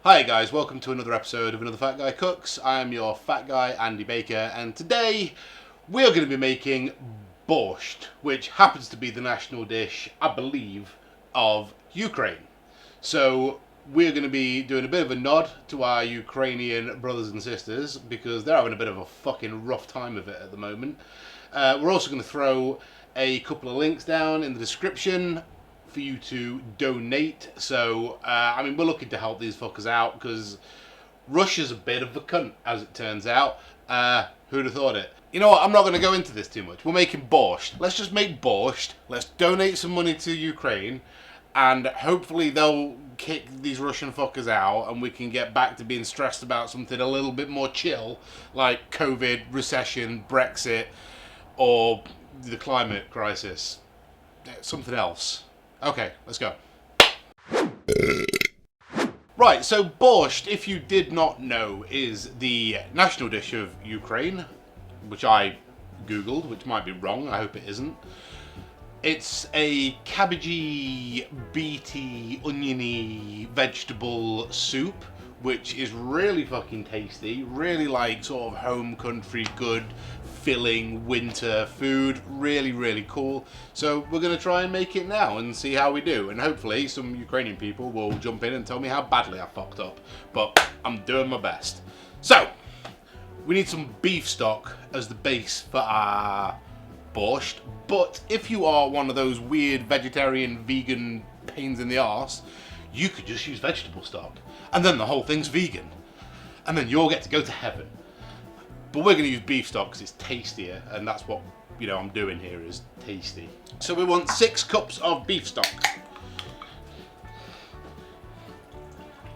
Hi guys, welcome to another episode of Another Fat Guy Cooks. I am your fat guy, Andy Baker, and today we are going to be making borscht, which happens to be the national dish, I believe, of Ukraine. So we're going to be doing a bit of a nod to our Ukrainian brothers and sisters because they're having a bit of a fucking rough time of it at the moment. We're also going to throw a couple of links down in the description for you to donate. So we're looking to help these fuckers out because Russia's a bit of a cunt, as it turns out. Who'd have thought it? You know what, I'm not going to go into this too much. We're making borscht. Let's just make borscht. Let's donate some money to Ukraine, and hopefully they'll kick these Russian fuckers out and we can get back to being stressed about something a little bit more chill, like COVID, recession, Brexit, or the climate crisis. Something else. Okay, let's go. Right, so borscht, if you did not know, is the national dish of Ukraine, which I googled, which might be wrong, I hope it isn't. It's a cabbagey, beety, oniony vegetable soup, which is really fucking tasty, really like sort of home country good filling winter food, really cool. So we're going to try and make it now and see how we do, and hopefully some Ukrainian people will jump in and tell me how badly I fucked up, but I'm doing my best. So we need some beef stock as the base for our borscht, but if you are one of those weird vegetarian vegan pains in the arse, you could just use vegetable stock and then the whole thing's vegan and then you'll get to go to heaven. But we're going to use beef stock because it's tastier, and that's what, I'm doing here is tasty. So we want 6 cups of beef stock.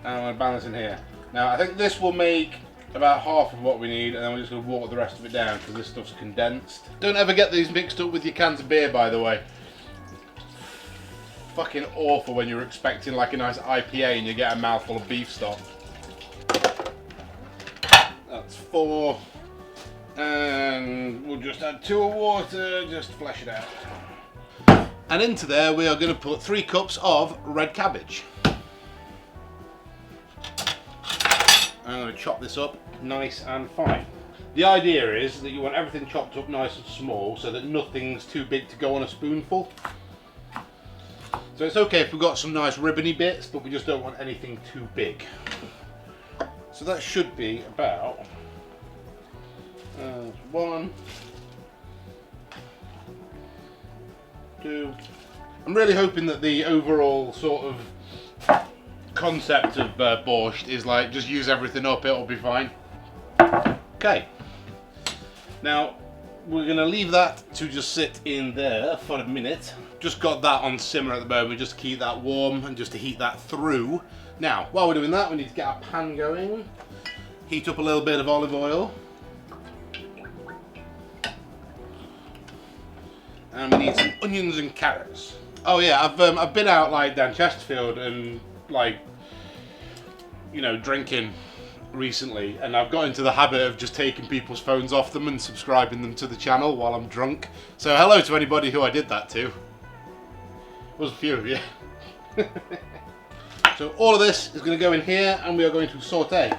And I'm going to balance in here. Now I think this will make about half of what we need, and then we're just going to water the rest of it down because this stuff's condensed. Don't ever get these mixed up with your cans of beer, by the way. Fucking awful when you're expecting like a nice IPA and you get a mouthful of beef stock. That's 4. And we'll just add 2 of water, just to flesh it out. And into there we are going to put 3 cups of red cabbage. I'm going to chop this up nice and fine. The idea is that you want everything chopped up nice and small so that nothing's too big to go on a spoonful. So it's okay if we've got some nice ribbony bits, but we just don't want anything too big. So that should be about 1, 2. I'm really hoping that the overall sort of concept of borscht is like just use everything up, it'll be fine. Okay, now we're going to leave that to just sit in there for a minute. Just got that on simmer at the moment just to keep that warm and just to heat that through. Now while we're doing that, we need to get our pan going, heat up a little bit of olive oil, and we need some onions and carrots. Oh yeah, I've been out like down Chesterfield and like drinking recently, and I've got into the habit of just taking people's phones off them and subscribing them to the channel while I'm drunk. So hello to anybody who I did that to. Was a few of you. So all of this is going to go in here and we are going to saute.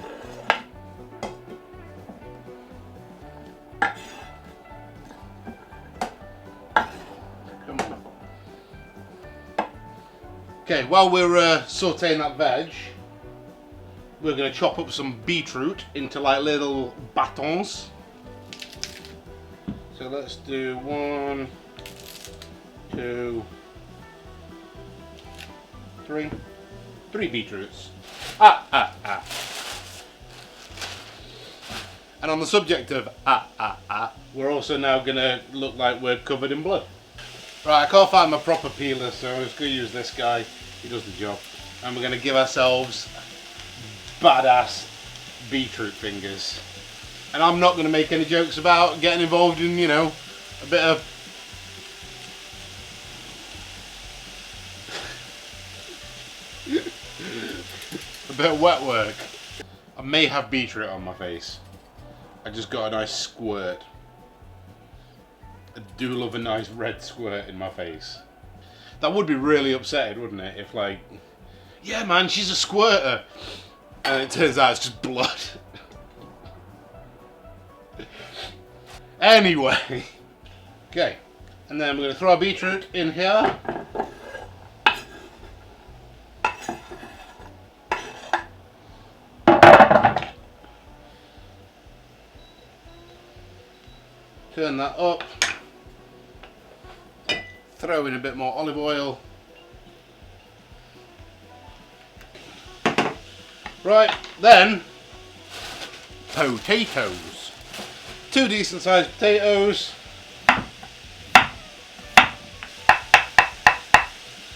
Come on. Okay, while we're sauteing that veg, we're going to chop up some beetroot into like little batons. So let's do 1, 2, 3 beetroots. And on the subject of we're also now going to look like we're covered in blood. Right, I can't find my proper peeler, so I'm just going to use this guy. He does the job. And we're going to give ourselves badass beetroot fingers. And I'm not going to make any jokes about getting involved in, a bit of wet work. I may have beetroot on my face. I just got a nice squirt. I do love a nice red squirt in my face. That would be really upsetting, wouldn't it? If like, yeah man, she's a squirter. And it turns out it's just blood. Anyway. Okay. And then we're going to throw our beetroot in here. Turn that up. Throw in a bit more olive oil. Right, then potatoes. 2 decent sized potatoes.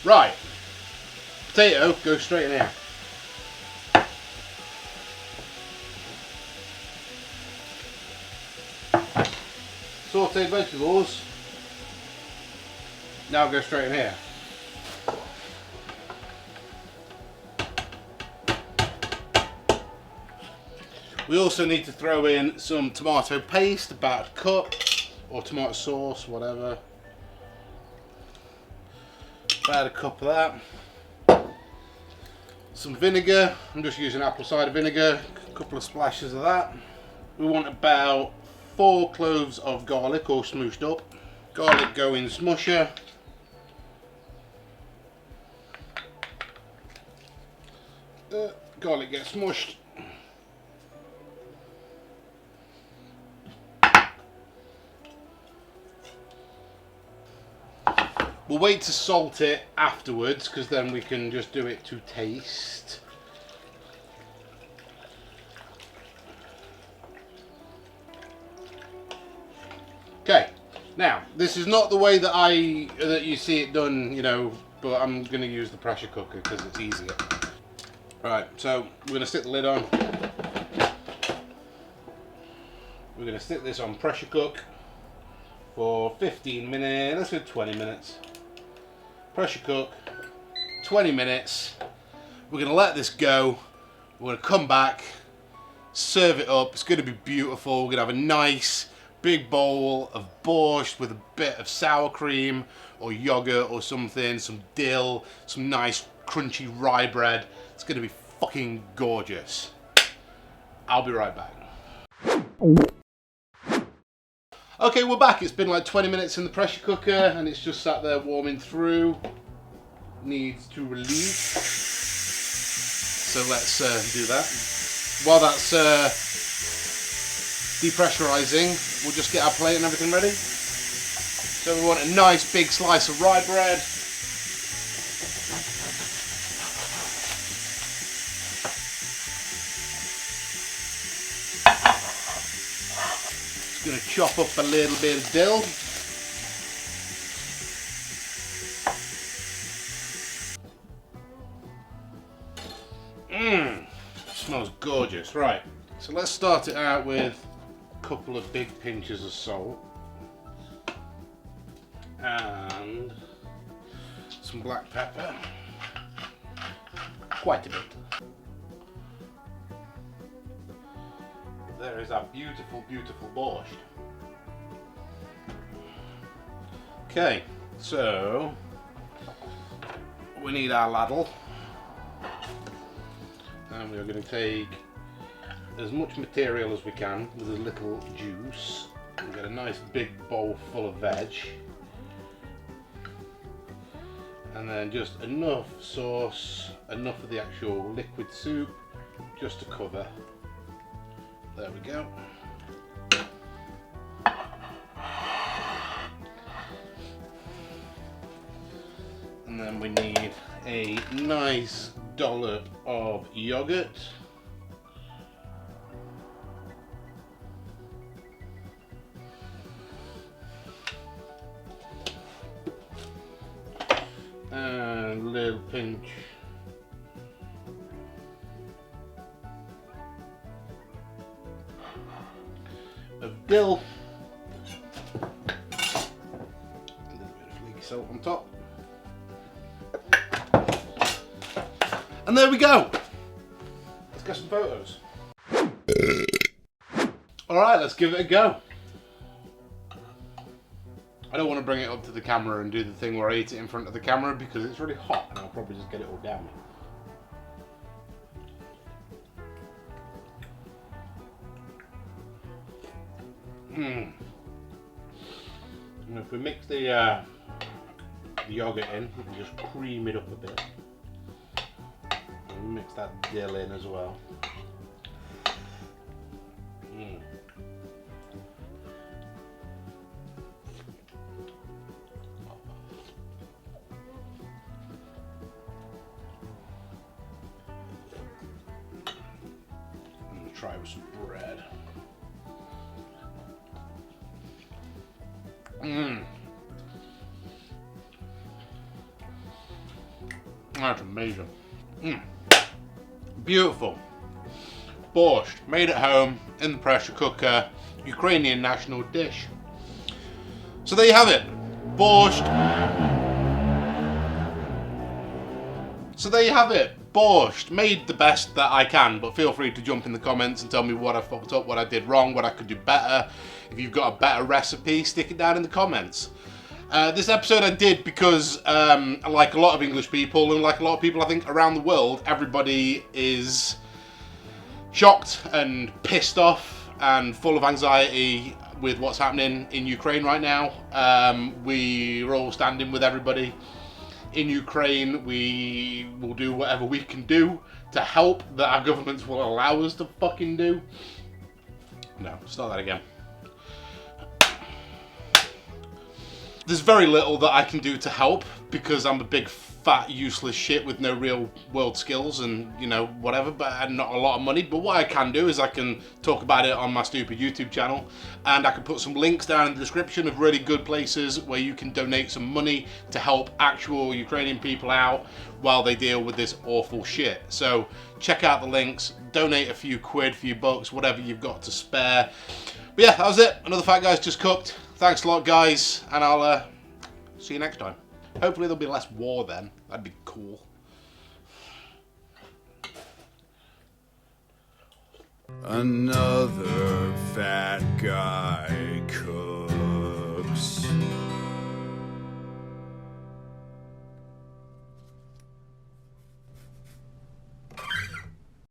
Right, potato goes straight in here. Sauteed vegetables now go straight in here. We also need to throw in some tomato paste, about a cup, or tomato sauce, whatever. About a cup of that. Some vinegar, I'm just using apple cider vinegar, a couple of splashes of that. We want about 4 cloves of garlic, all smooshed up. Garlic go in smusher. Garlic gets smushed. We'll wait to salt it afterwards, because then we can just do it to taste. Okay, now this is not the way that you see it done, you know, but I'm going to use the pressure cooker because it's easier. Right, so we're going to stick the lid on. We're going to stick this on pressure cook for 15 minutes, let's go 20 minutes. Pressure cook, 20 minutes. We're going to let this go. We're going to come back, serve it up. It's going to be beautiful. We're going to have a nice big bowl of borscht with a bit of sour cream or yogurt or something, some dill, some nice crunchy rye bread. It's going to be fucking gorgeous. I'll be right back. Okay, we're back. It's been like 20 minutes in the pressure cooker and it's just sat there warming through. Needs to release. So let's do that. While that's depressurizing, we'll just get our plate and everything ready. So we want a nice big slice of rye bread. Just going to chop up a little bit of dill. Smells gorgeous. Right, so let's start it out with a couple of big pinches of salt and some black pepper, quite a bit. There is our beautiful, beautiful borscht. Okay, so we need our ladle. And we're going to take as much material as we can with as little juice. We've got a nice big bowl full of veg. And then just enough sauce, enough of the actual liquid soup, just to cover. There we go. And then we need a nice dollop of yogurt. And a little pinch of dill. A little bit of flaky salt on top. And there we go. Let's get some photos. Alright, let's give it a go. I don't want to bring it up to the camera and do the thing where I eat it in front of the camera because it's really hot and I'll probably just get it all down me. And if we mix the yogurt in, we can just cream it up a bit. And mix that dill in as well. Try with some bread. That's amazing. Beautiful. Borscht, made at home in the pressure cooker, Ukrainian national dish. So there you have it. Borscht. So there you have it. Borscht, made the best that I can, but feel free to jump in the comments and tell me what I fucked up, what I did wrong, what I could do better. If you've got a better recipe, stick it down in the comments. This episode I did because, like a lot of English people, and like a lot of people I think around the world, everybody is shocked and pissed off and full of anxiety with what's happening in Ukraine right now. We're all standing with everybody in Ukraine. We will do whatever we can do to help that our governments will allow us to fucking do. No, start that again. There's very little that I can do to help because I'm a big fat useless shit with no real world skills and, you know, whatever, but not a lot of money. But what I can do is I can talk about it on my stupid YouTube channel, and I can put some links down in the description of really good places where you can donate some money to help actual Ukrainian people out while they deal with this awful shit. So check out the links, donate a few quid, few bucks, whatever you've got to spare. But yeah, that was it. Another Fat Guy's Just Cooked. Thanks a lot, guys, and I'll see you next time. Hopefully there'll be less war then. That'd be cool. Another fat guy.